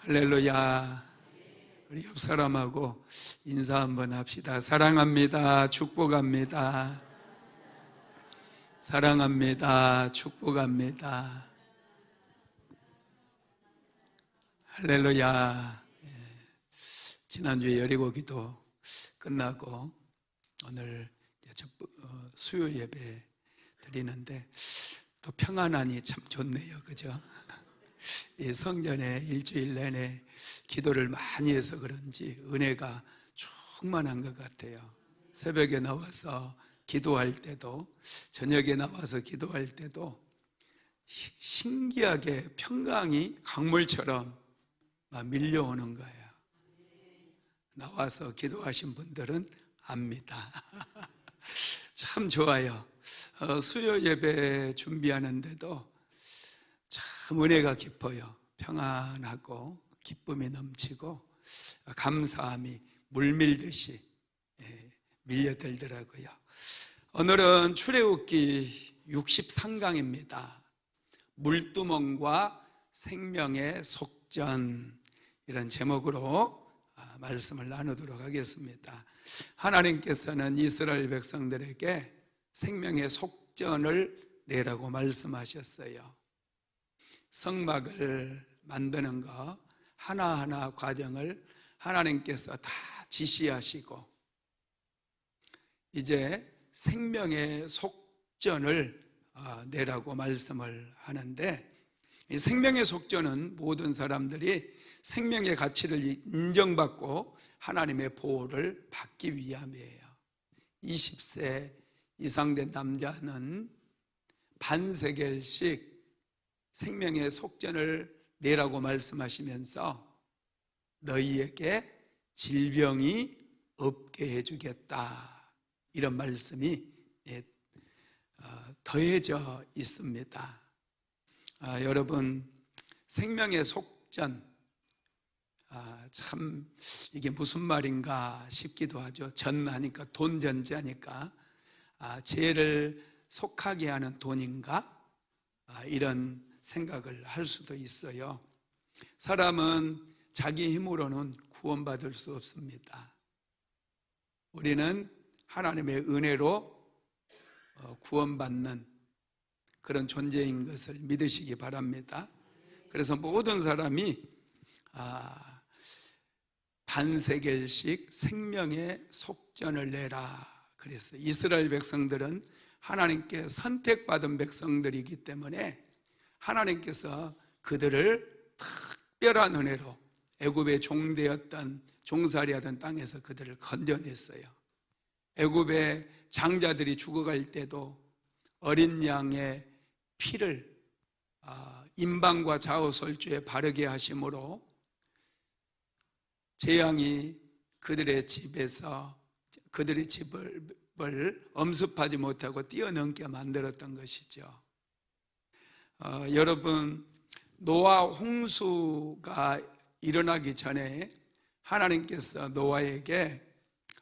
할렐루야. 우리 옆 사람하고 인사 한번 합시다. 사랑합니다. 축복합니다. 사랑합니다. 축복합니다. 할렐루야. 지난주에 여리고 기도 끝나고 오늘 수요 예배 드리는데 또 평안하니 참 좋네요. 그죠? 이 성전에 일주일 내내 기도를 많이 해서 그런지 은혜가 충만한 것 같아요. 새벽에 나와서 기도할 때도, 저녁에 나와서 기도할 때도 신기하게 평강이 강물처럼 막 밀려오는 거예요. 나와서 기도하신 분들은 압니다. 참 좋아요. 수요 예배 준비하는데도 참 은혜가 깊어요. 평안하고 기쁨이 넘치고 감사함이 물밀듯이 밀려들더라고요. 오늘은 출애굽기 63강입니다. 물두멍과 생명의 속전, 이런 제목으로 말씀을 나누도록 하겠습니다. 하나님께서는 이스라엘 백성들에게 생명의 속전을 내라고 말씀하셨어요. 성막을 만드는 거 하나하나 과정을 하나님께서 다 지시하시고 이제 생명의 속전을 내라고 말씀을 하는데, 이 생명의 속전은 모든 사람들이 생명의 가치를 인정받고 하나님의 보호를 받기 위함이에요. 20세 이상 된 남자는 반세겔씩 생명의 속전을 내라고 말씀하시면서 너희에게 질병이 없게 해주겠다, 이런 말씀이 더해져 있습니다. 여러분, 생명의 속전, 참 이게 무슨 말인가 싶기도 하죠. 전하니까 돈전자니까 죄를 속하게 하는 돈인가, 이런 생각을 할 수도 있어요. 사람은 자기 힘으로는 구원받을 수 없습니다. 우리는 하나님의 은혜로 구원받는 그런 존재인 것을 믿으시기 바랍니다. 그래서 모든 사람이 반세겔씩 생명의 속전을 내라 그랬어요. 이스라엘 백성들은 하나님께 선택받은 백성들이기 때문에 하나님께서 그들을 특별한 은혜로 애굽의 종되었던 종살이하던 땅에서 그들을 건져냈어요. 애굽의 장자들이 죽어갈 때도 어린 양의 피를 임방과 좌우설주에 바르게 하심으로 재앙이 그들의 집에서 그들의 집을 엄습하지 못하고 뛰어넘게 만들었던 것이죠. 여러분, 노아 홍수가 일어나기 전에 하나님께서 노아에게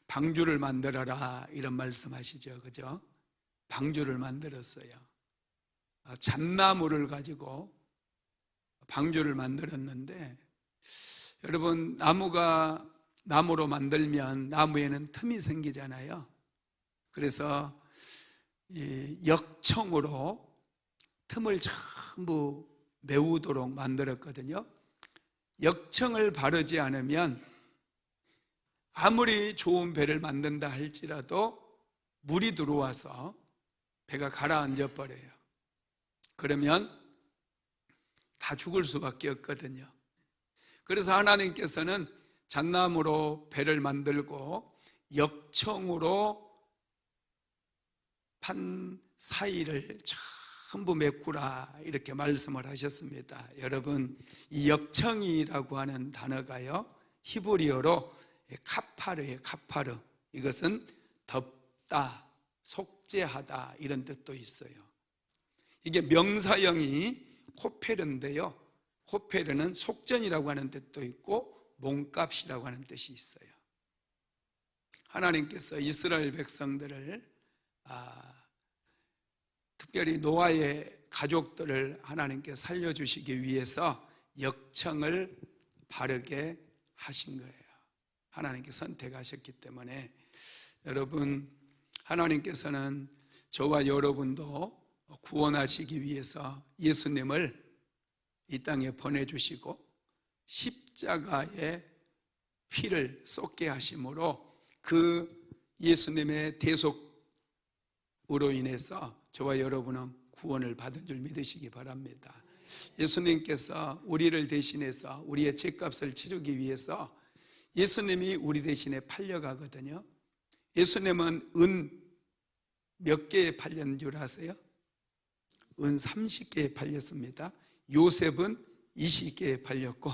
방주를 만들어라, 이런 말씀하시죠. 그죠? 방주를 만들었어요. 잣나무를 가지고 방주를 만들었는데, 여러분, 나무로 만들면 나무에는 틈이 생기잖아요. 그래서 이 역청으로 틈을 전부 메우도록 만들었거든요. 역청을 바르지 않으면 아무리 좋은 배를 만든다 할지라도 물이 들어와서 배가 가라앉아 버려요. 그러면 다 죽을 수밖에 없거든요. 그래서 하나님께서는 잣나무로 배를 만들고 역청으로 판 사이를 전부 메꾸라, 이렇게 말씀을 하셨습니다. 여러분, 이 역청이라고 하는 단어가요, 히브리어로 카파르예요. 카파르. 이것은 덮다, 속죄하다, 이런 뜻도 있어요. 이게 명사형이 코페르인데요, 코페르는 속전이라고 하는 뜻도 있고 몸값이라고 하는 뜻이 있어요. 하나님께서 이스라엘 백성들을 특별히 노아의 가족들을 하나님께 살려주시기 위해서 역청을 바르게 하신 거예요. 하나님께 선택하셨기 때문에 여러분, 하나님께서는 저와 여러분도 구원하시기 위해서 예수님을 이 땅에 보내주시고 십자가에 피를 쏟게 하심으로 그 예수님의 대속으로 인해서 저와 여러분은 구원을 받은 줄 믿으시기 바랍니다. 예수님께서 우리를 대신해서 우리의 죄값을 치르기 위해서 예수님이 우리 대신에 팔려가거든요. 예수님은 은 몇 개에 팔렸는 줄 아세요? 은 30개에 팔렸습니다. 요셉은 20개에 팔렸고,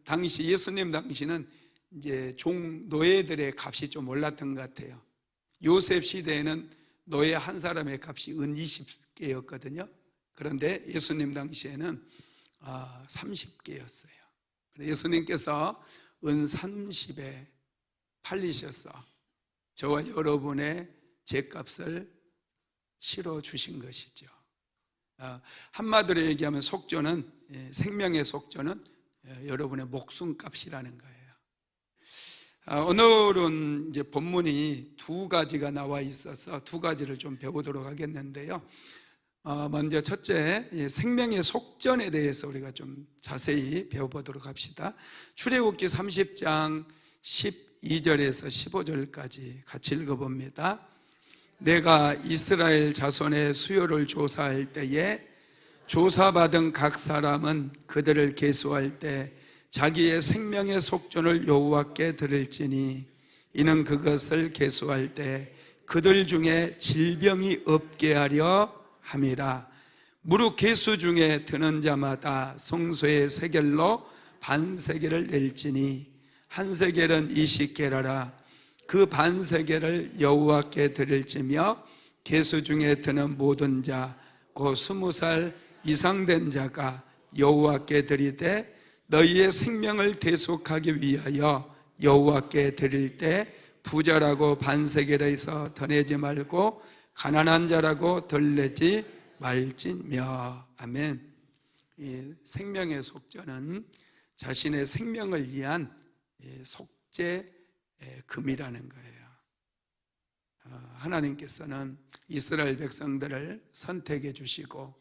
당시 예수님 당시는 이제 노예들의 값이 좀 올랐던 것 같아요. 요셉 시대에는 노예 한 사람의 값이 은 20개였거든요. 그런데 예수님 당시에는 30개였어요. 예수님께서 은 30에 팔리셔서 저와 여러분의 죄값을 치러 주신 것이죠. 한마디로 얘기하면 속죄는, 생명의 속죄는 여러분의 목숨값이라는 거예요. 오늘은 이제 본문이 두 가지가 나와 있어서 두 가지를 좀 배우도록 하겠는데요. 먼저 첫째, 생명의 속전에 대해서 우리가 좀 자세히 배워보도록 합시다. 출애굽기 30장 12절에서 15절까지 같이 읽어봅니다. 내가 이스라엘 자손의 수요를 조사할 때에 조사받은 각 사람은 그들을 계수할 때 자기의 생명의 속전을 여호와께 드릴지니 이는 그것을 계수할 때 그들 중에 질병이 없게 하려 함이라. 무릇 계수 중에 드는 자마다 성소의 세겔로 반세겔을 낼지니 한 세겔은 20게라라. 그 반세겔을 여호와께 드릴지며 계수 중에 드는 모든 자 곧 20살 이상 된 자가 여호와께 드리되 너희의 생명을 대속하기 위하여 여호와께 드릴 때 부자라고 반세겔에서 더 내지 말고 가난한 자라고 덜 내지 말지며. 아멘. 이 생명의 속죄는 자신의 생명을 위한 속죄금이라는 거예요. 하나님께서는 이스라엘 백성들을 선택해 주시고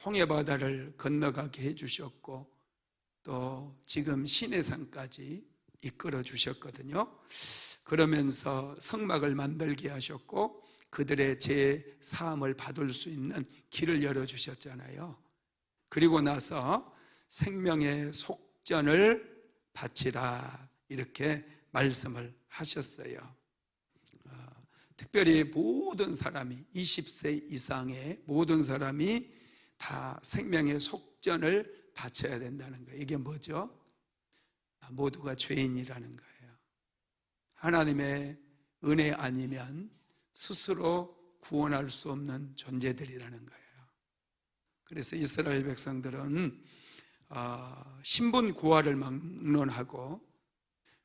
홍해바다를 건너가게 해 주셨고 또 지금 시내산까지 이끌어 주셨거든요. 그러면서 성막을 만들게 하셨고 그들의 죄 사함을 받을 수 있는 길을 열어주셨잖아요. 그리고 나서 생명의 속전을 바치라 이렇게 말씀을 하셨어요. 특별히 모든 사람이 20세 이상의 모든 사람이 다 생명의 속전을 바쳐야 된다는 거예요. 이게 뭐죠? 모두가 죄인이라는 거예요. 하나님의 은혜 아니면 스스로 구원할 수 없는 존재들이라는 거예요. 그래서 이스라엘 백성들은 신분 고하를 막론하고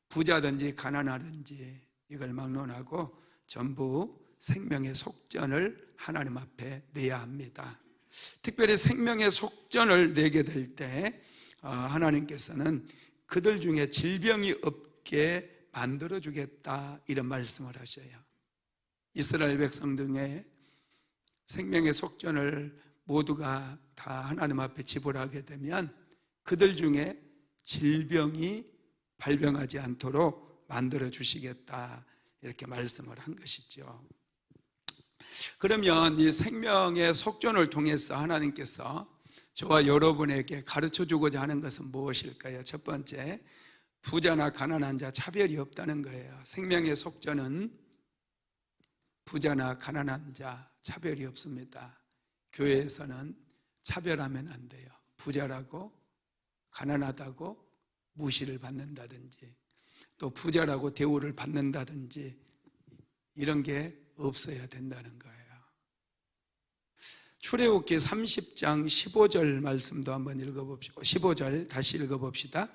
부자든지 가난하든지 이걸 막론하고 전부 생명의 속전을 하나님 앞에 내야 합니다. 특별히 생명의 속전을 내게 될 때 하나님께서는 그들 중에 질병이 없게 만들어주겠다 이런 말씀을 하셔요. 이스라엘 백성 중에 생명의 속전을 모두가 다 하나님 앞에 지불하게 되면 그들 중에 질병이 발병하지 않도록 만들어주시겠다 이렇게 말씀을 한 것이죠. 그러면 이 생명의 속전을 통해서 하나님께서 저와 여러분에게 가르쳐주고자 하는 것은 무엇일까요? 첫 번째, 부자나 가난한 자 차별이 없다는 거예요. 생명의 속전은 부자나 가난한 자 차별이 없습니다. 교회에서는 차별하면 안 돼요. 부자라고 가난하다고 무시를 받는다든지 또 부자라고 대우를 받는다든지 이런 게 없어야 된다는 거예요. 출애굽기 30장 15절 말씀도 한번 읽어봅시다. 15절 다시 읽어봅시다.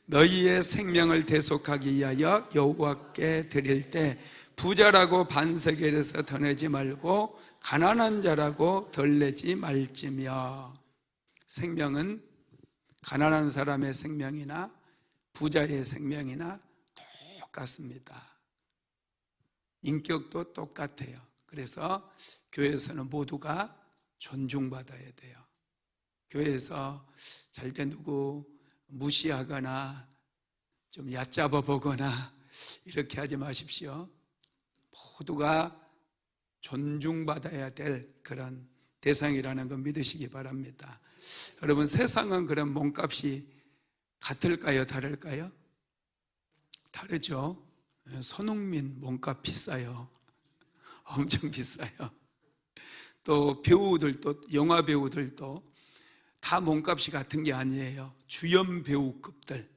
너희의 생명을 대속하기 위하여 여호와께 드릴 때 부자라고 반세겔에서 더 내지 말고 가난한 자라고 덜 내지 말지며. 생명은 가난한 사람의 생명이나 부자의 생명이나 똑같습니다. 인격도 똑같아요. 그래서 교회에서는 모두가 존중받아야 돼요. 교회에서 절대 누구 무시하거나 좀 얕잡아 보거나 이렇게 하지 마십시오. 모두가 존중받아야 될 그런 대상이라는 거 믿으시기 바랍니다. 여러분, 세상은 그런 몸값이 같을까요? 다를까요? 다르죠. 손흥민 몸값 비싸요. 엄청 비싸요. 또 배우들도, 영화 배우들도 다 몸값이 같은 게 아니에요. 주연 배우급들,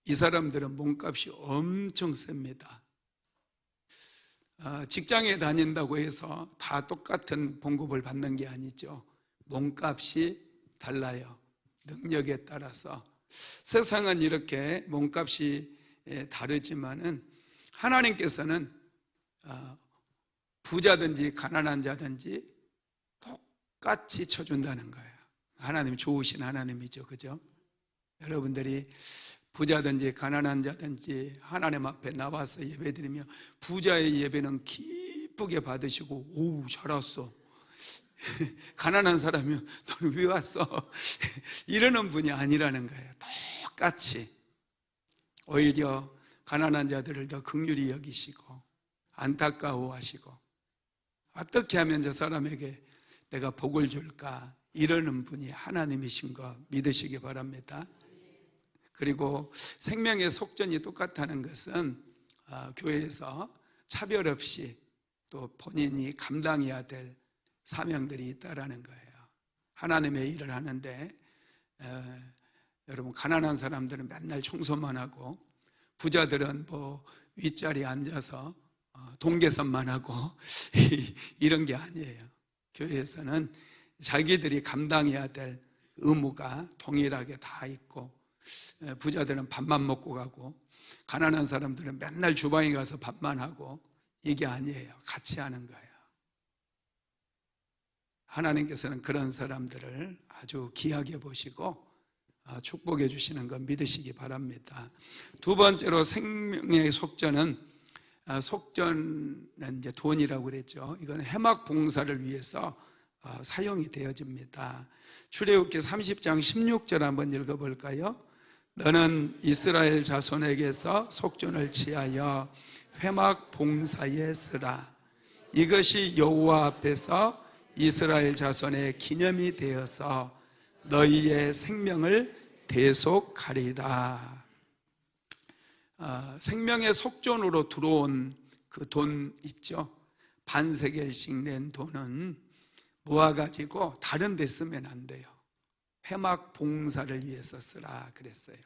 이 사람들은 몸값이 엄청 셉니다. 직장에 다닌다고 해서 다 똑같은 봉급을 받는 게 아니죠. 몸값이 달라요. 능력에 따라서. 세상은 이렇게 몸값이 다르지만은 하나님께서는 부자든지 가난한 자든지 똑같이 쳐준다는 거예요. 하나님 좋으신 하나님이죠. 그죠? 여러분들이 부자든지 가난한 자든지 하나님 앞에 나와서 예배드리며 부자의 예배는 기쁘게 받으시고, 오, 잘 왔어. 가난한 사람이면 너는 왜 왔어? 이러는 분이 아니라는 거예요. 똑같이. 오히려 가난한 자들을 더 긍휼히 여기시고 안타까워하시고, 어떻게 하면 저 사람에게 내가 복을 줄까, 이러는 분이 하나님이신 거 믿으시기 바랍니다. 그리고 생명의 속전이 똑같다는 것은 교회에서 차별 없이 또 본인이 감당해야 될 사명들이 있다라는 거예요. 하나님의 일을 하는데 여러분, 가난한 사람들은 맨날 청소만 하고 부자들은 뭐 윗자리에 앉아서 동계산만 하고 이런 게 아니에요. 교회에서는 자기들이 감당해야 될 의무가 동일하게 다 있고, 부자들은 밥만 먹고 가고 가난한 사람들은 맨날 주방에 가서 밥만 하고, 이게 아니에요. 같이 하는 거예요. 하나님께서는 그런 사람들을 아주 귀하게 보시고 축복해 주시는 건 믿으시기 바랍니다. 두 번째로 생명의 속전은, 속전은 이제 돈이라고 그랬죠. 이건 해막 봉사를 위해서 사용이 되어집니다. 출애굽기 30장 16절 한번 읽어볼까요? 너는 이스라엘 자손에게서 속전을 취하여 회막 봉사에 쓰라. 이것이 여호와 앞에서 이스라엘 자손의 기념이 되어서 너희의 생명을 대속하리라. 생명의 속전으로 들어온 그 돈 있죠. 반세겔씩 낸 돈은 모아가지고 다른 데 쓰면 안 돼요. 회막 봉사를 위해서 쓰라 그랬어요.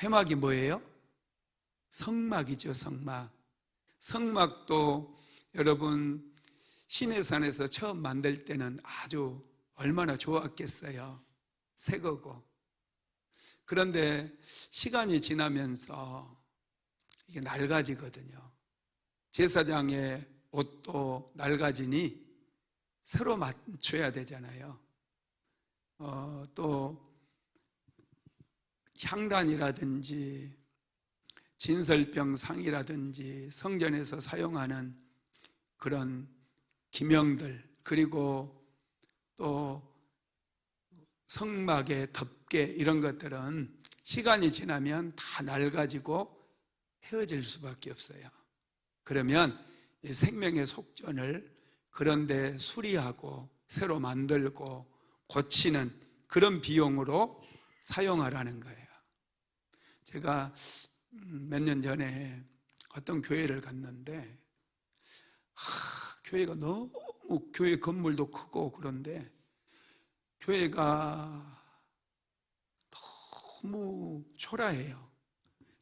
회막이 뭐예요? 성막이죠. 성막. 성막도 여러분 시내산에서 처음 만들 때는 아주 얼마나 좋았겠어요. 새 거고. 그런데 시간이 지나면서 이게 낡아지거든요. 제사장의 옷도 낡아지니 새로 맞춰야 되잖아요. 또 향단이라든지 진설병 상이라든지 성전에서 사용하는 그런 기명들, 그리고 또 성막의 덮개, 이런 것들은 시간이 지나면 다 낡아지고 헤어질 수밖에 없어요. 그러면 이 생명의 속전을 그런데 수리하고 새로 만들고 고치는 그런 비용으로 사용하라는 거예요. 제가 몇 년 전에 어떤 교회를 갔는데 교회가 너무, 교회 건물도 크고 그런데 교회가 너무 초라해요.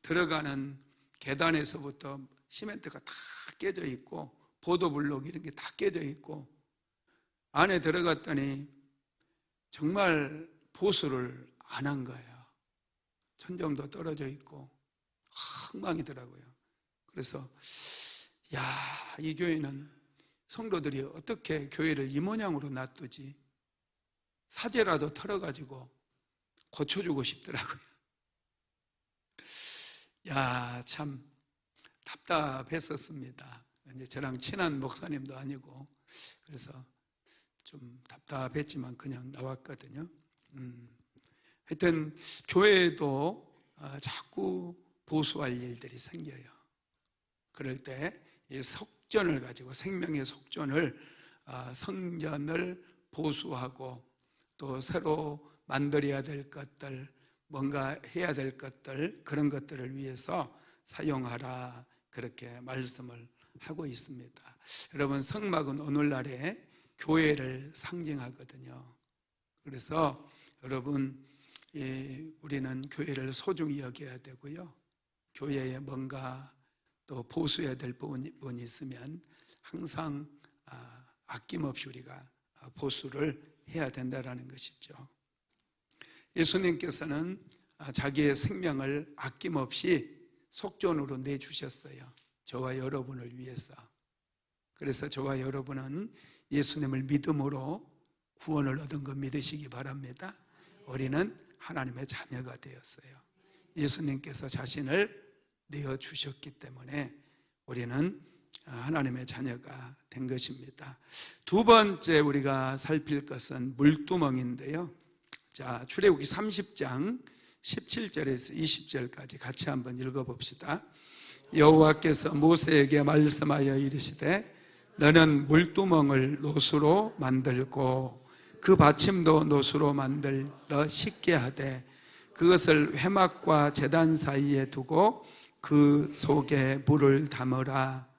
들어가는 계단에서부터 시멘트가 다 깨져 있고 보도블록 이런 게 다 깨져 있고, 안에 들어갔더니 정말 보수를 안 한 거예요. 천정도 떨어져 있고 엉망이더라고요. 그래서 이 교회는 성도들이 어떻게 교회를 이 모양으로 놔두지? 사제라도 털어가지고 고쳐주고 싶더라고요. 야, 참 답답했었습니다. 이제 저랑 친한 목사님도 아니고 그래서 좀 답답했지만 그냥 나왔거든요. 하여튼 교회에도 자꾸 보수할 일들이 생겨요. 그럴 때 이 속전을 가지고 생명의 속전을 성전을 보수하고 또 새로 만들어야 될 것들, 뭔가 해야 될 것들, 그런 것들을 위해서 사용하라, 그렇게 말씀을 하고 있습니다. 여러분, 성막은 오늘날의 교회를 상징하거든요. 그래서 여러분, 우리는 교회를 소중히 여겨야 되고요, 교회에 뭔가 또 보수해야 될 부분이 있으면 항상 아낌없이 우리가 보수를 해야 된다는 것이죠. 예수님께서는 자기의 생명을 아낌없이 속전으로 내주셨어요. 저와 여러분을 위해서. 그래서 저와 여러분은 예수님을 믿음으로 구원을 얻은 거 믿으시기 바랍니다. 우리는 하나님의 자녀가 되었어요. 예수님께서 자신을 내어주셨기 때문에 우리는 하나님의 자녀가 된 것입니다. 두 번째 우리가 살필 것은 물두멍인데요. 자, 출애굽기 30장 17절에서 20절까지 같이 한번 읽어봅시다. 여호와께서 모세에게 말씀하여 이르시되 너는 물두멍을 노수로 만들고 그 받침도 노수로 만들어 쉽게 하되 그것을 회막과 제단 사이에 두고 그 속에 물을 담으라.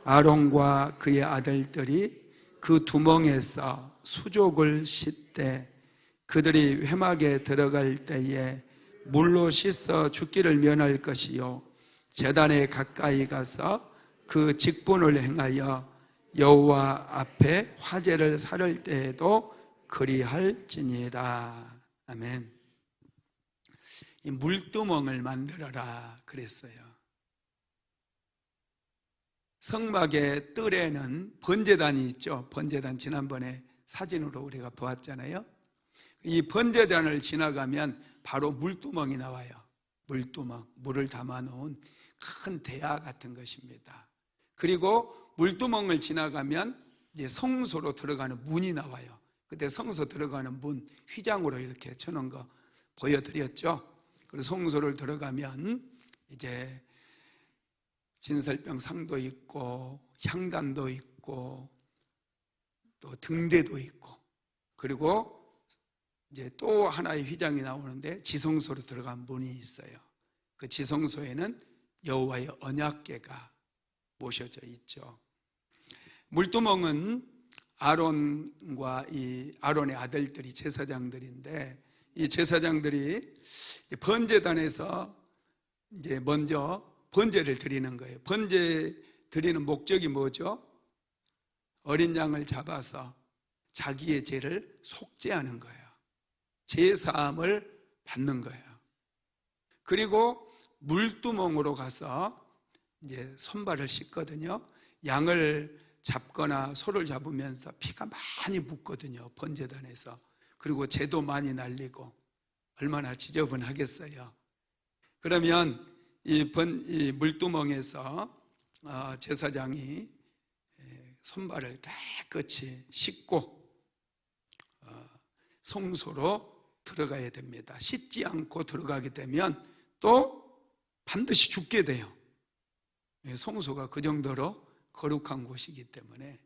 아론과 그의 아들들이 그 두멍에서 수족을 씻되 그들이 회막에 들어갈 때에 물로 씻어 죽기를 면할 것이요 제단에 가까이 가서 그 직분을 행하여 여호와 앞에 화제를 사를 때에도 그리할지니라. 아멘. 이 물두멍을 만들어라 그랬어요. 성막의 뜰에는 번제단이 있죠. 번제단 지난번에 사진으로 우리가 보았잖아요. 이 번제단을 지나가면 바로 물두멍이 나와요. 물두멍, 물을 담아놓은 큰 대야 같은 것입니다. 그리고 물두멍을 지나가면 이제 성소로 들어가는 문이 나와요. 그때 성소 들어가는 문 휘장으로 이렇게 쳐놓은 거 보여드렸죠. 그리고 성소를 들어가면 이제 진설병 상도 있고 향단도 있고 또 등대도 있고 그리고 이제 또 하나의 휘장이 나오는데 지성소로 들어간 문이 있어요. 그 지성소에는 여호와의 언약궤가 모셔져 있죠. 물두멍은 아론과 이 아론의 아들들이 제사장들인데 이 제사장들이 번제단에서 이제 먼저 번제를 드리는 거예요. 번제 드리는 목적이 뭐죠? 어린 양을 잡아서 자기의 죄를 속죄하는 거예요. 제사함을 받는 거예요. 그리고 물두멍으로 가서 이제 손발을 씻거든요. 양을 잡거나 소를 잡으면서 피가 많이 묻거든요. 번제단에서. 그리고 재도 많이 날리고 얼마나 지저분하겠어요. 그러면 이 물두멍에서 제사장이 손발을 깨끗이 씻고 성소로 들어가야 됩니다. 씻지 않고 들어가게 되면 또 반드시 죽게 돼요. 성소가 그 정도로 거룩한 곳이기 때문에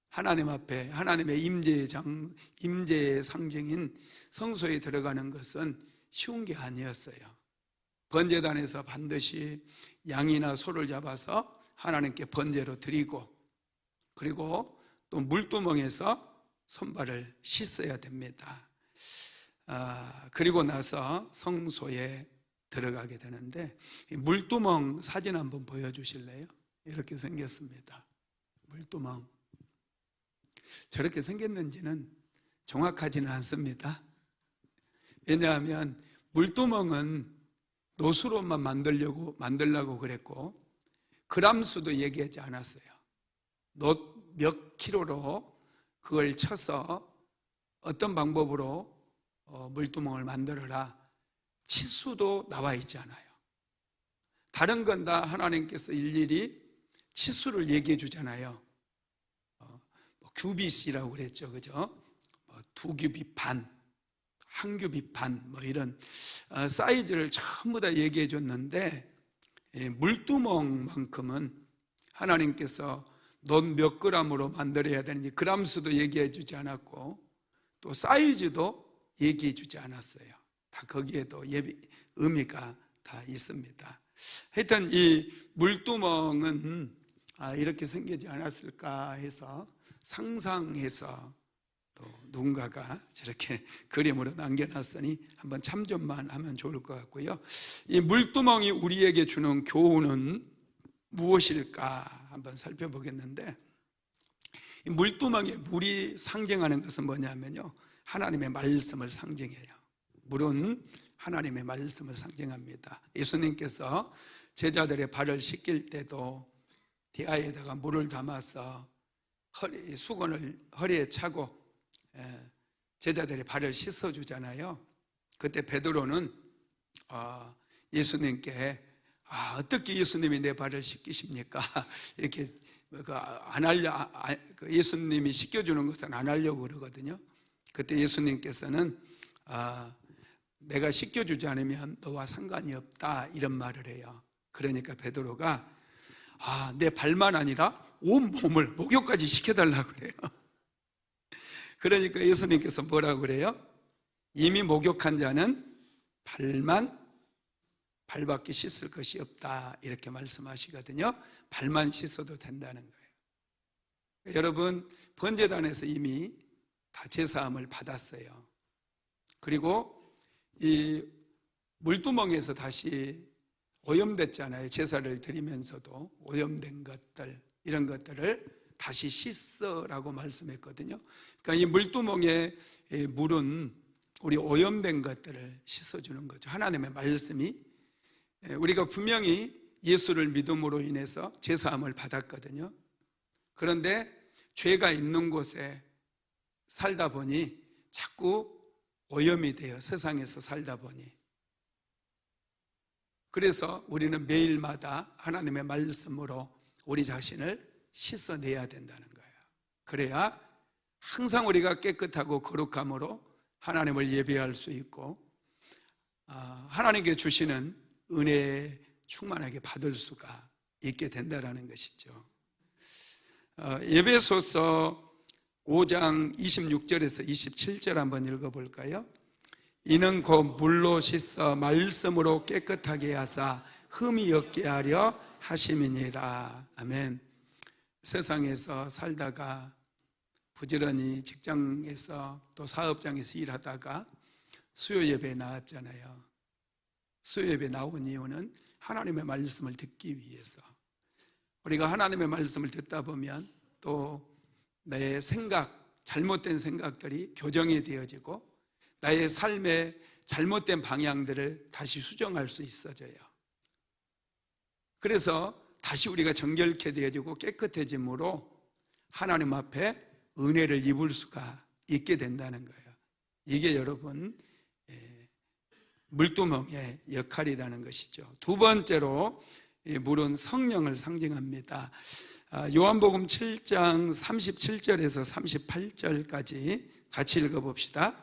하나님 앞에 하나님의 임재의 상징인 성소에 들어가는 것은 쉬운 게 아니었어요. 번제단에서 반드시 양이나 소를 잡아서 하나님께 번제로 드리고 그리고 또 물두멍에서 손발을 씻어야 됩니다. 그리고 나서 성소에 들어가게 되는데 물두멍 사진 한번 보여주실래요? 이렇게 생겼습니다. 물두멍. 저렇게 생겼는지는 정확하지는 않습니다. 왜냐하면 물두멍은 노수로만 만들려고 그랬고 그람수도 얘기하지 않았어요. 몇 킬로로 그걸 쳐서 어떤 방법으로 물두멍을 만들어라. 치수도 나와 있지 않아요. 다른 건 다 하나님께서 일일이 치수를 얘기해 주잖아요. 규빗이라고 그랬죠, 그죠? 2규빗 반, 1규빗 반, 이런 사이즈를 전부 다 얘기해 줬는데, 물두멍만큼은 하나님께서 넌 몇 그램으로 만들어야 되는지 그램 수도 얘기해 주지 않았고, 또 사이즈도 얘기해 주지 않았어요. 다 거기에도 의미가 다 있습니다. 하여튼 이 물두멍은 이렇게 생기지 않았을까 해서 상상해서 또 누군가가 저렇게 그림으로 남겨놨으니 한번 참조만 하면 좋을 것 같고요. 이 물두멍이 우리에게 주는 교훈은 무엇일까 한번 살펴보겠는데, 이 물두멍에 물이 상징하는 것은 뭐냐면요, 하나님의 말씀을 상징해요. 물은 하나님의 말씀을 상징합니다. 예수님께서 제자들의 발을 씻길 때도 대야에다가 물을 담아서 수건을 허리에 차고 제자들의 발을 씻어주잖아요. 그때 베드로는 예수님께 어떻게 예수님이 내 발을 씻기십니까? 이렇게 안 하려, 예수님이 씻겨주는 것은 안 하려고 그러거든요. 그때 예수님께서는 내가 씻겨주지 않으면 너와 상관이 없다, 이런 말을 해요. 그러니까 베드로가 내 발만 아니라 온 몸을 목욕까지 시켜달라고 그래요. 그러니까 예수님께서 뭐라고 그래요? 이미 목욕한 자는 발밖에 씻을 것이 없다, 이렇게 말씀하시거든요. 발만 씻어도 된다는 거예요. 여러분, 번제단에서 이미 다 제사함을 받았어요. 그리고 이 물두멍에서 다시 오염됐잖아요. 제사를 드리면서도 오염된 것들, 이런 것들을 다시 씻어라고 말씀했거든요. 그러니까 이 물두멍의 물은 우리 오염된 것들을 씻어주는 거죠. 하나님의 말씀이, 우리가 분명히 예수를 믿음으로 인해서 제사함을 받았거든요. 그런데 죄가 있는 곳에 살다 보니 자꾸 오염이 돼요. 세상에서 살다 보니. 그래서 우리는 매일마다 하나님의 말씀으로 우리 자신을 씻어내야 된다는 거예요. 그래야 항상 우리가 깨끗하고 거룩함으로 하나님을 예배할 수 있고 하나님께 주시는 은혜에 충만하게 받을 수가 있게 된다는 것이죠. 에베소서 5장 26절에서 27절 한번 읽어볼까요? 이는 곧 물로 씻어 말씀으로 깨끗하게 하사 흠이 없게 하려 하심이니라. 아멘. 세상에서 살다가 부지런히 직장에서 또 사업장에서 일하다가 수요 예배에 나왔잖아요. 수요 예배에 나온 이유는 하나님의 말씀을 듣기 위해서. 우리가 하나님의 말씀을 듣다 보면 또 내 잘못된 생각들이 교정이 되어지고 나의 삶의 잘못된 방향들을 다시 수정할 수 있어져요. 그래서 다시 우리가 정결케 되어지고 깨끗해짐으로 하나님 앞에 은혜를 입을 수가 있게 된다는 거예요. 이게 여러분 물두멍의 역할이라는 것이죠. 두 번째로 물은 성령을 상징합니다. 요한복음 7장 37절에서 38절까지 같이 읽어봅시다.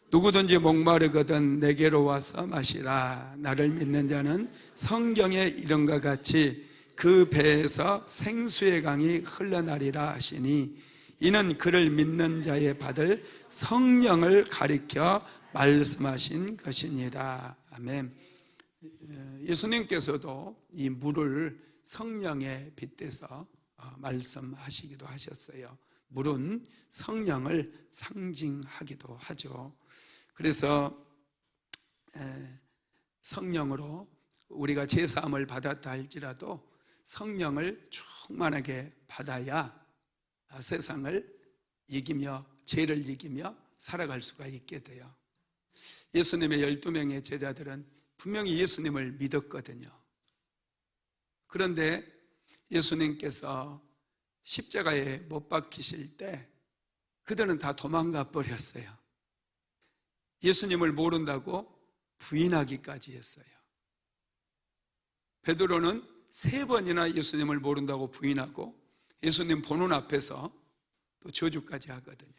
누구든지 목마르거든 내게로 와서 마시라. 나를 믿는 자는 성경의 이름과 같이 그 배에서 생수의 강이 흘러나리라 하시니 이는 그를 믿는 자의 받을 성령을 가리켜 말씀하신 것이니라. 아멘. 예수님께서도 이 물을 성령에 빗대서 말씀하시기도 하셨어요. 물은 성령을 상징하기도 하죠. 그래서 성령으로 우리가 제사함을 받았다 할지라도 성령을 충만하게 받아야 세상을 이기며 죄를 이기며 살아갈 수가 있게 돼요. 예수님의 12명의 제자들은 분명히 예수님을 믿었거든요. 그런데 예수님께서 십자가에 못 박히실 때 그들은 다 도망가 버렸어요. 예수님을 모른다고 부인하기까지 했어요. 베드로는 3번이나 예수님을 모른다고 부인하고 예수님 보는 앞에서 또 저주까지 하거든요.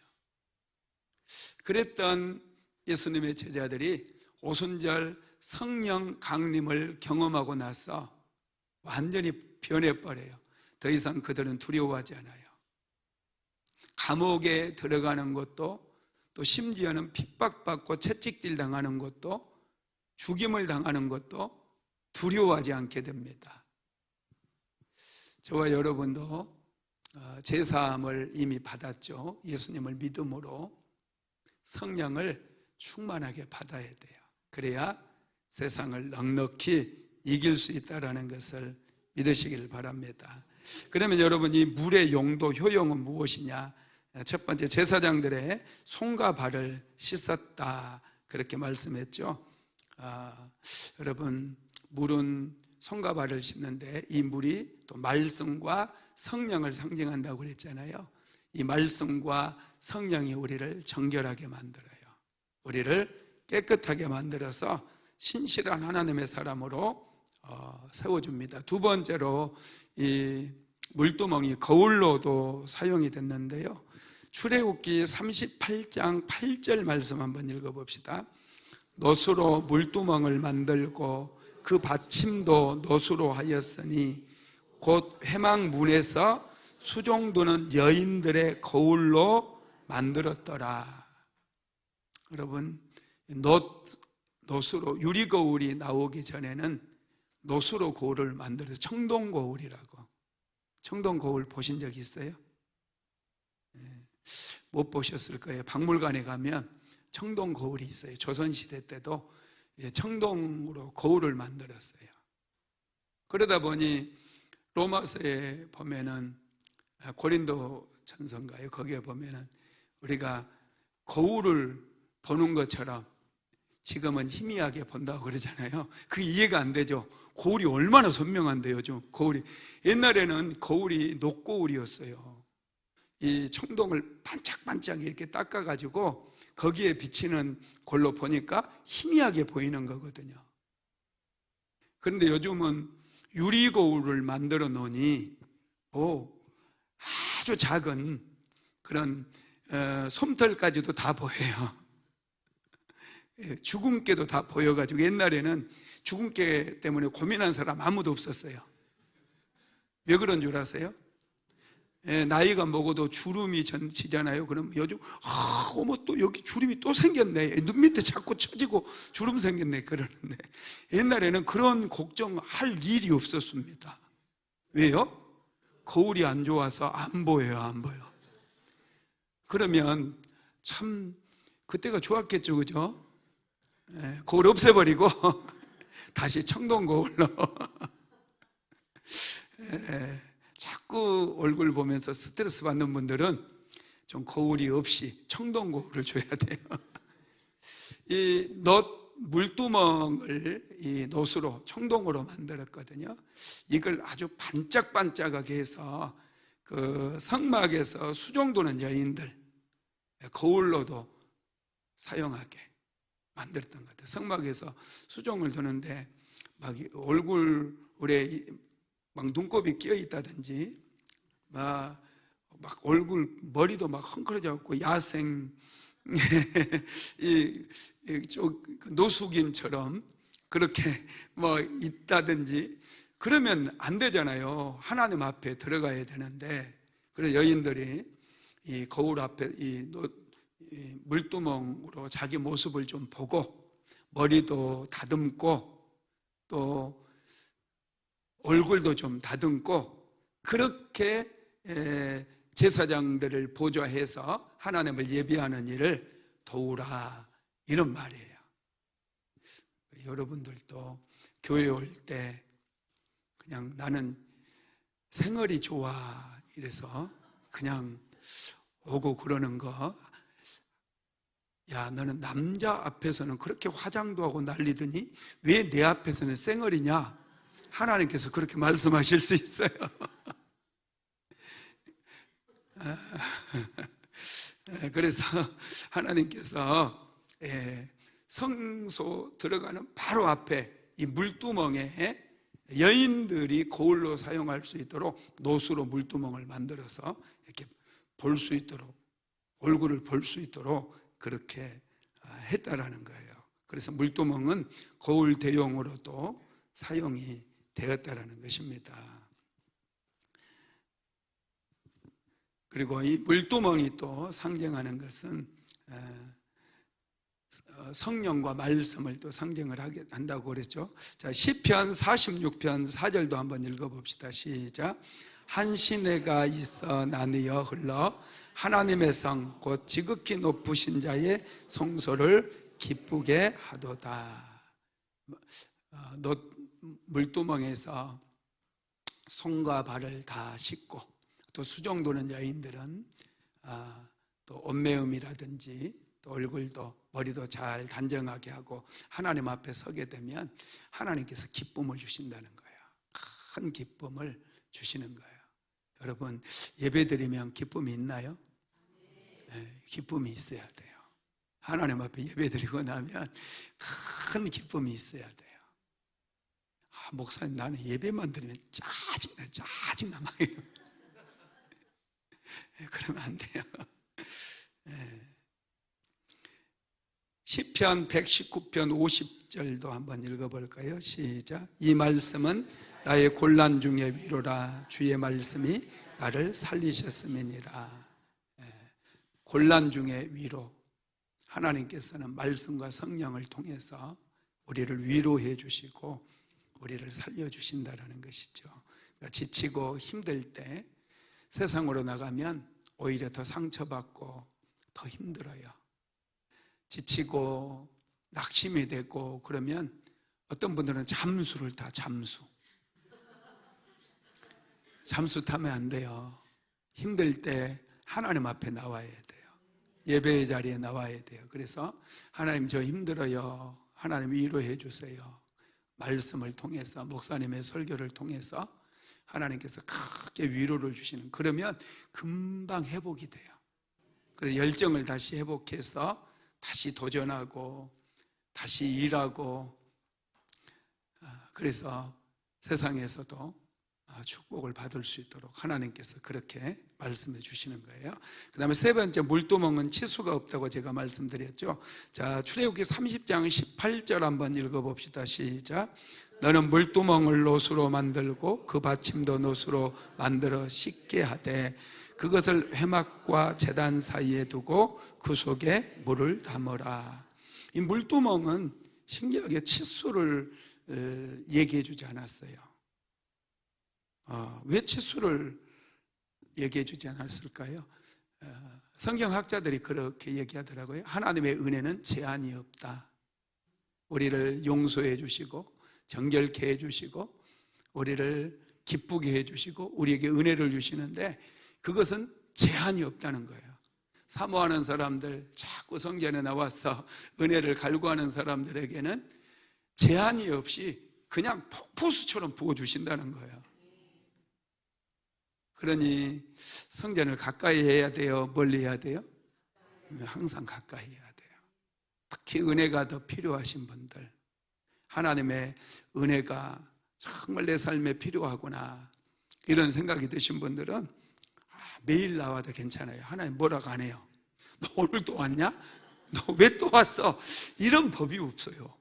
그랬던 예수님의 제자들이 오순절 성령 강림을 경험하고 나서 완전히 변해버려요. 더 이상 그들은 두려워하지 않아요. 감옥에 들어가는 것도, 또 심지어는 핍박받고 채찍질 당하는 것도, 죽임을 당하는 것도 두려워하지 않게 됩니다. 저와 여러분도 제사함을 이미 받았죠. 예수님을 믿음으로 성령을 충만하게 받아야 돼요. 그래야 세상을 넉넉히 이길 수 있다는 것을 믿으시길 바랍니다. 그러면 여러분, 이 물의 용도, 효용은 무엇이냐? 첫 번째, 제사장들의 손과 발을 씻었다, 그렇게 말씀했죠. 여러분, 물은 손과 발을 씻는데 이 물이 또 말씀과 성령을 상징한다고 그랬잖아요. 이 말씀과 성령이 우리를 정결하게 만들어요. 우리를 깨끗하게 만들어서 신실한 하나님의 사람으로 세워줍니다. 두 번째로, 이 물두멍이 거울로도 사용이 됐는데요. 출애굽기 38장 8절 말씀 한번 읽어봅시다. 놋으로 물두멍을 만들고 그 받침도 놋으로 하였으니 곧 회막문에서 수종드는 여인들의 거울로 만들었더라. 여러분, 놋으로, 유리거울이 나오기 전에는 놋으로 거울을 만들어서 청동거울이라고. 청동거울 보신 적 있어요? 못 보셨을 거예요. 박물관에 가면 청동거울이 있어요. 조선시대 때도 청동으로 거울을 만들었어요. 그러다 보니 로마서에 보면은, 고린도 전서인가요? 거기에 보면은 우리가 거울을 보는 것처럼 지금은 희미하게 본다고 그러잖아요. 그게 이해가 안 되죠. 거울이 얼마나 선명한데요. 좀 거울이, 옛날에는 거울이 녹거울이었어요. 이 청동을 반짝반짝 이렇게 닦아가지고 거기에 비치는 걸로 보니까 희미하게 보이는 거거든요. 그런데 요즘은 유리거울을 만들어 놓으니 아주 작은 그런 솜털까지도 다 보여요. 주근깨도 다 보여가지고, 옛날에는 주근깨 때문에 고민한 사람 아무도 없었어요. 왜 그런 줄 아세요? 나이가 먹어도 주름이 지잖아요. 그럼 요즘 어머, 또 여기 주름이 또 생겼네, 눈 밑에 자꾸 처지고 주름 생겼네, 그러는데 옛날에는 그런 걱정할 일이 없었습니다. 왜요? 거울이 안 좋아서 안 보여요. 안 보여. 그러면 참 그때가 좋았겠죠, 그죠? 거울 없애버리고 다시 청동 거울로 자꾸 얼굴 보면서 스트레스 받는 분들은 좀 거울이 없이 청동 거울을 줘야 돼요. 이 물두멍을 이 놋으로, 청동으로 만들었거든요. 이걸 아주 반짝반짝하게 해서 그 성막에서 수종도는 여인들 거울로도 사용하게 만들었던 것 같아요. 성막에서 수종을 두는데 막 얼굴에 막 눈곱이 끼어 있다든지, 막 얼굴, 머리도 막 헝클어져갖고 야생 노숙인처럼 그렇게 뭐 있다든지 그러면 안 되잖아요. 하나님 앞에 들어가야 되는데. 그래서 여인들이 이 거울 앞에 이 물두멍으로 자기 모습을 좀 보고 머리도 다듬고 또 얼굴도 좀 다듬고 그렇게 제사장들을 보좌해서 하나님을 예배하는 일을 도우라, 이런 말이에요. 여러분들도 교회 올 때 그냥 나는 생얼이 좋아 이래서 그냥 오고 그러는 거, 야, 너는 남자 앞에서는 그렇게 화장도 하고 난리더니 왜 내 앞에서는 쌩얼이냐? 하나님께서 그렇게 말씀하실 수 있어요. 그래서 하나님께서 성소 들어가는 바로 앞에 이 물두멍에 여인들이 거울로 사용할 수 있도록 노수로 물두멍을 만들어서 이렇게 볼 수 있도록, 얼굴을 볼 수 있도록 그렇게 했다라는 거예요. 그래서 물두멍은 거울 대용으로도 사용이 되었다라는 것입니다. 그리고 이 물두멍이 또 상징하는 것은 성령과 말씀을 또 상징을 한다고 그랬죠. 자, 시편 46편 4절도 한번 읽어봅시다. 시작. 한 시내가 있어 나뉘어 흘러 하나님의 성 곧 지극히 높으신 자의 성소를 기쁘게 하도다. 물두멍에서 손과 발을 다 씻고, 또 수종도는 여인들은 또 옷매음이라든지 또 얼굴도 머리도 잘 단정하게 하고 하나님 앞에 서게 되면 하나님께서 기쁨을 주신다는 거예요. 큰 기쁨을 주시는 거예요. 여러분, 예배드리면 기쁨이 있나요? 네, 기쁨이 있어야 돼요. 하나님 앞에 예배드리고 나면 큰 기쁨이 있어야 돼요. 목사님, 나는 예배만 드리면 짜증나 막 그러면 안 돼요. 시편 119편 50절도 한번 읽어볼까요? 시작. 이 말씀은 나의 곤란 중에 위로라. 주의 말씀이 나를 살리셨음이니라. 곤란 중에 위로. 하나님께서는 말씀과 성령을 통해서 우리를 위로해 주시고 우리를 살려주신다는 것이죠. 그러니까 지치고 힘들 때 세상으로 나가면 오히려 더 상처받고 더 힘들어요. 지치고 낙심이 되고 그러면 어떤 분들은 잠수를 타. 잠수 타면 안 돼요. 힘들 때 하나님 앞에 나와야 돼요. 예배의 자리에 나와야 돼요. 그래서 하나님, 저 힘들어요. 하나님 위로해 주세요. 말씀을 통해서, 목사님의 설교를 통해서 하나님께서 크게 위로를 주시는, 그러면 금방 회복이 돼요. 그래서 열정을 다시 회복해서 다시 도전하고 다시 일하고, 그래서 세상에서도 축복을 받을 수 있도록 하나님께서 그렇게 말씀해 주시는 거예요. 그 다음에 세 번째, 물두멍은 치수가 없다고 제가 말씀드렸죠. 자, 출애굽기 30장 18절 한번 읽어봅시다. 시작. 너는 물두멍을 노수로 만들고 그 받침도 노수로 만들어 씻게 하되 그것을 회막과 제단 사이에 두고 그 속에 물을 담으라. 이 물두멍은 신기하게 치수를 얘기해 주지 않았어요. 왜 치수를 얘기해 주지 않았을까요? 성경학자들이 그렇게 얘기하더라고요. 하나님의 은혜는 제한이 없다. 우리를 용서해 주시고 정결케 해주시고 우리를 기쁘게 해주시고 우리에게 은혜를 주시는데 그것은 제한이 없다는 거예요. 사모하는 사람들, 자꾸 성전에 나와서 은혜를 갈구하는 사람들에게는 제한이 없이 그냥 폭포수처럼 부어주신다는 거예요. 그러니 성전을 가까이 해야 돼요? 멀리 해야 돼요? 항상 가까이 해야 돼요. 특히 은혜가 더 필요하신 분들, 하나님의 은혜가 정말 내 삶에 필요하구나 이런 생각이 드신 분들은 매일 나와도 괜찮아요. 하나님 뭐라고 안 해요. 너 오늘 또 왔냐? 너 왜 또 왔어? 이런 법이 없어요.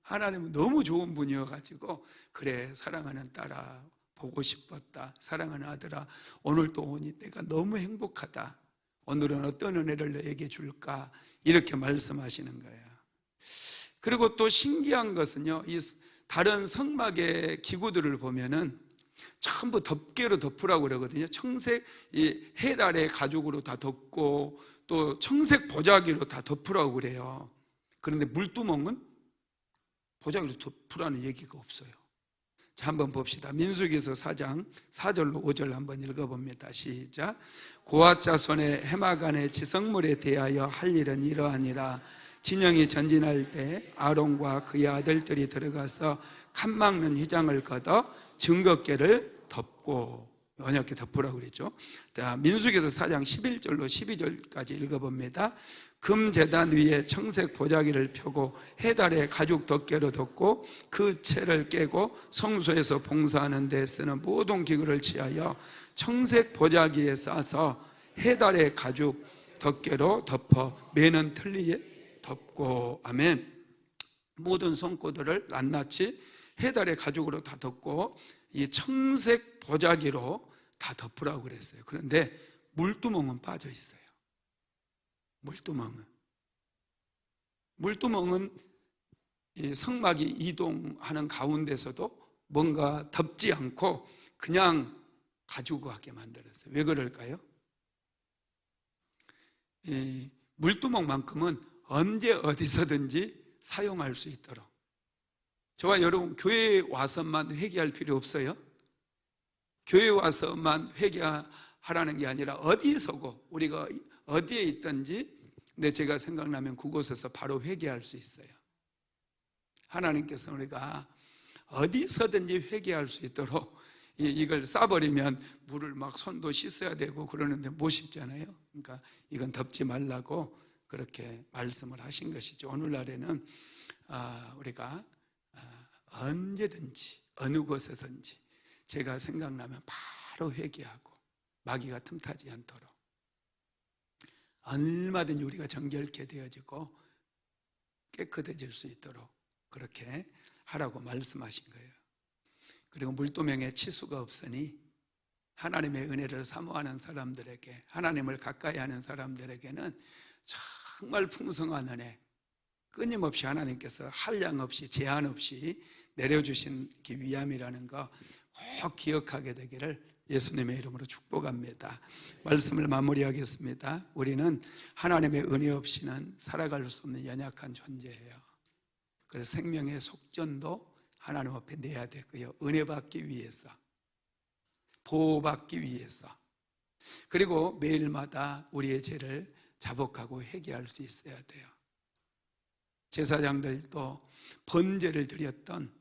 하나님은 너무 좋은 분이어가지고, 그래, 사랑하는 딸아 보고 싶었다, 사랑하는 아들아 오늘 또 오니 내가 너무 행복하다, 오늘은 어떤 은혜를 너에게 줄까, 이렇게 말씀하시는 거예요. 그리고 또 신기한 것은요, 이 다른 성막의 기구들을 보면은 전부 덮개로 덮으라고 그러거든요. 청색 이 해달의 가죽으로 다 덮고 또 청색 보자기로 다 덮으라고 그래요. 그런데 물두멍은 보자기로 덮으라는 얘기가 없어요. 자, 한번 봅시다. 민수기서 4장 4절로 5절 한번 읽어봅니다. 시작. 고아 자손의 해막 안에 지성물에 대하여 할 일은 이러하니라. 진영이 전진할 때 아론과 그의 아들들이 들어가서 칸 막는 휘장을 걷어 증거궤를 덮고, 언약궤 덮으라고 그랬죠. 자, 민수기서 4장 11절로 12절까지 읽어봅니다. 금제단 위에 청색 보자기를 펴고 해달에 가죽 덮개로 덮고 그 채를 깨고 성소에서 봉사하는 데 쓰는 모든 기구를 취하여 청색 보자기에 싸서 해달에 가죽 덮개로 덮어 매는 틀니에 덮고. 아멘. 모든 손꼬들을 낱낱이 해달의 가죽으로 다 덮고 이 청색 보자기로 다 덮으라고 그랬어요. 그런데 물두멍은 빠져 있어요. 물두멍은 이 성막이 이동하는 가운데서도 뭔가 덮지 않고 그냥 가지고 가게 만들었어요. 왜 그럴까요? 이 물두멍만큼은 언제 어디서든지 사용할 수 있도록. 저와 여러분 교회에 와서만 회개할 필요 없어요. 교회에 와서만 회개하라는 게 아니라 어디서고 우리가 어디에 있든지 근데 제가 생각나면 그곳에서 바로 회개할 수 있어요. 하나님께서 우리가 어디서든지 회개할 수 있도록 이걸 싸버리면 물을 막 손도 씻어야 되고 그러는데 못 씻잖아요. 그러니까 이건 덮지 말라고 그렇게 말씀을 하신 것이죠. 오늘날에는 우리가 언제든지 어느 곳에든지 제가 생각나면 바로 회개하고 마귀가 틈타지 않도록 얼마든지 우리가 정결케 되어지고 깨끗해질 수 있도록 그렇게 하라고 말씀하신 거예요. 그리고 물두멍에 치수가 없으니 하나님의 은혜를 사모하는 사람들에게, 하나님을 가까이 하는 사람들에게는 정말 풍성한 은혜, 끊임없이 하나님께서 한량 없이 제한 없이 내려주시기 위함이라는 거 꼭 기억하게 되기를 예수님의 이름으로 축복합니다. 말씀을 마무리하겠습니다. 우리는 하나님의 은혜 없이는 살아갈 수 없는 연약한 존재예요. 그래서 생명의 속전도 하나님 앞에 내야 되고요. 은혜 받기 위해서, 보호받기 위해서, 그리고 매일마다 우리의 죄를 자복하고 회개할 수 있어야 돼요. 제사장들도 번제를 드렸던,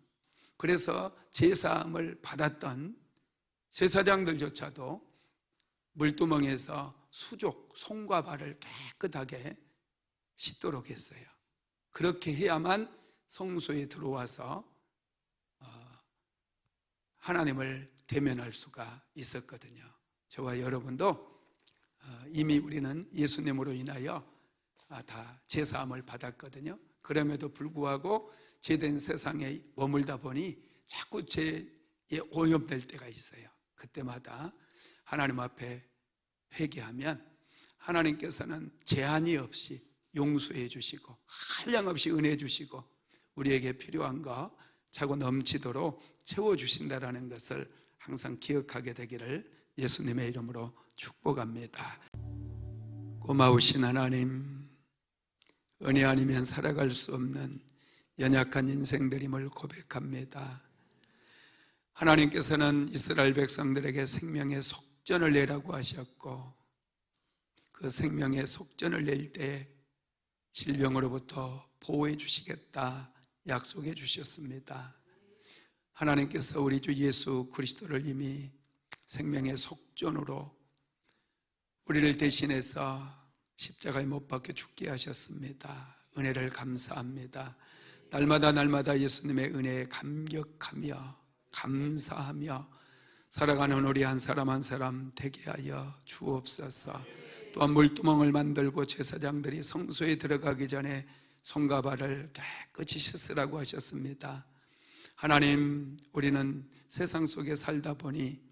그래서 제사함을 받았던 제사장들조차도 물두멍에서 수족, 손과 발을 깨끗하게 씻도록 했어요. 그렇게 해야만 성소에 들어와서 하나님을 대면할 수가 있었거든요. 저와 여러분도 이미 우리는 예수님으로 인하여 다 제사함을 받았거든요. 그럼에도 불구하고 죄된 세상에 머물다 보니 자꾸 죄에 오염될 때가 있어요. 그때마다 하나님 앞에 회개하면 하나님께서는 제한이 없이 용서해 주시고 한량없이 은혜 주시고 우리에게 필요한 거 차고 넘치도록 채워주신다는 것을 항상 기억하게 되기를 예수님의 이름으로 축복합니다. 고마우신 하나님, 은혜 아니면 살아갈 수 없는 연약한 인생들임을 고백합니다. 하나님께서는 이스라엘 백성들에게 생명의 속전을 내라고 하셨고 그 생명의 속전을 낼 때 질병으로부터 보호해 주시겠다 약속해 주셨습니다. 하나님께서 우리 주 예수 그리스도를 이미 생명의 속전으로 우리를 대신해서 십자가에 못 박혀 죽게 하셨습니다. 은혜를 감사합니다. 날마다 예수님의 은혜에 감격하며 감사하며 살아가는 우리 한 사람 한 사람 되게 하여 주옵소서. 또한 물두멍을 만들고 제사장들이 성소에 들어가기 전에 손과 발을 깨끗이 씻으라고 하셨습니다. 하나님, 우리는 세상 속에 살다 보니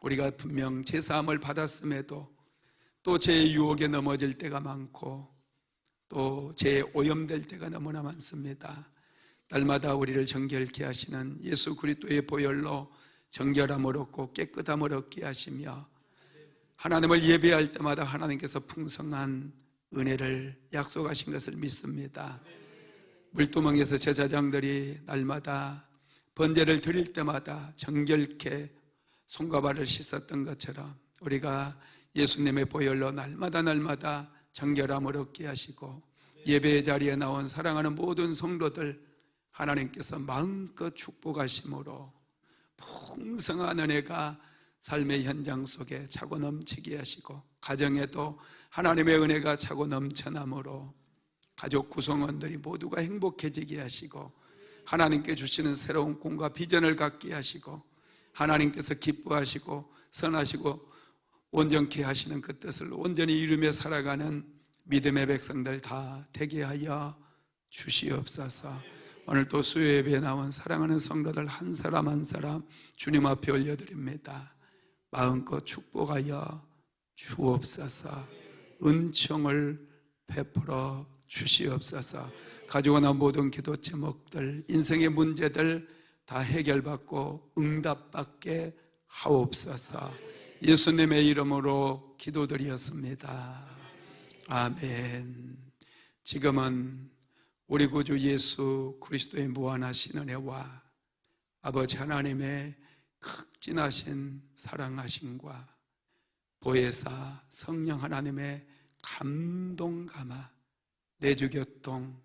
우리가 분명 제사함을 받았음에도 또 죄의 유혹에 넘어질 때가 많고 또 죄에 오염될 때가 너무나 많습니다. 날마다 우리를 정결케 하시는 예수 그리스도의 보혈로 정결함을 얻고 깨끗함을 얻게 하시며 하나님을 예배할 때마다 하나님께서 풍성한 은혜를 약속하신 것을 믿습니다. 물두멍에서 제사장들이 날마다 번제를 드릴 때마다 정결케 손과 발을 씻었던 것처럼 우리가 예수님의 보혈로 날마다 정결함을 얻게 하시고 예배의 자리에 나온 사랑하는 모든 성도들 하나님께서 마음껏 축복하심으로 풍성한 은혜가 삶의 현장 속에 차고 넘치게 하시고, 가정에도 하나님의 은혜가 차고 넘쳐나므로 가족 구성원들이 모두가 행복해지게 하시고, 하나님께 주시는 새로운 꿈과 비전을 갖게 하시고, 하나님께서 기뻐하시고 선하시고 온전케 하시는 그 뜻을 온전히 이루며 살아가는 믿음의 백성들 다 되게 하여 주시옵소서. 오늘 또 수요 예배에 나온 사랑하는 성도들 한 사람 한 사람 주님 앞에 올려드립니다. 마음껏 축복하여 주옵소서. 은총을 베풀어 주시옵소서. 가지고 나온 모든 기도 제목들, 인생의 문제들 다 해결받고 응답받게 하옵소서. 예수님의 이름으로 기도드렸습니다. 아멘. 지금은 우리 구주 예수 그리스도의 무한하신 은혜와 아버지 하나님의 극진하신 사랑하심과 보혜사 성령 하나님의 감동 감화 내주교통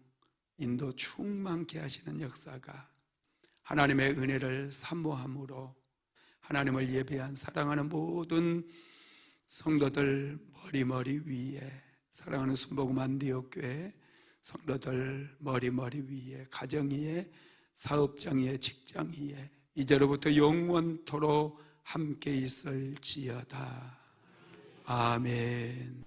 인도 충만케 하시는 역사가 하나님의 은혜를 사모함으로 하나님을 예배한 사랑하는 모든 성도들 머리 위에, 사랑하는 순복음 안디옥교회 성도들 머리 위에, 가정 위에, 사업장 위에, 직장 위에 이제로부터 영원토록 함께 있을지어다. 아멘.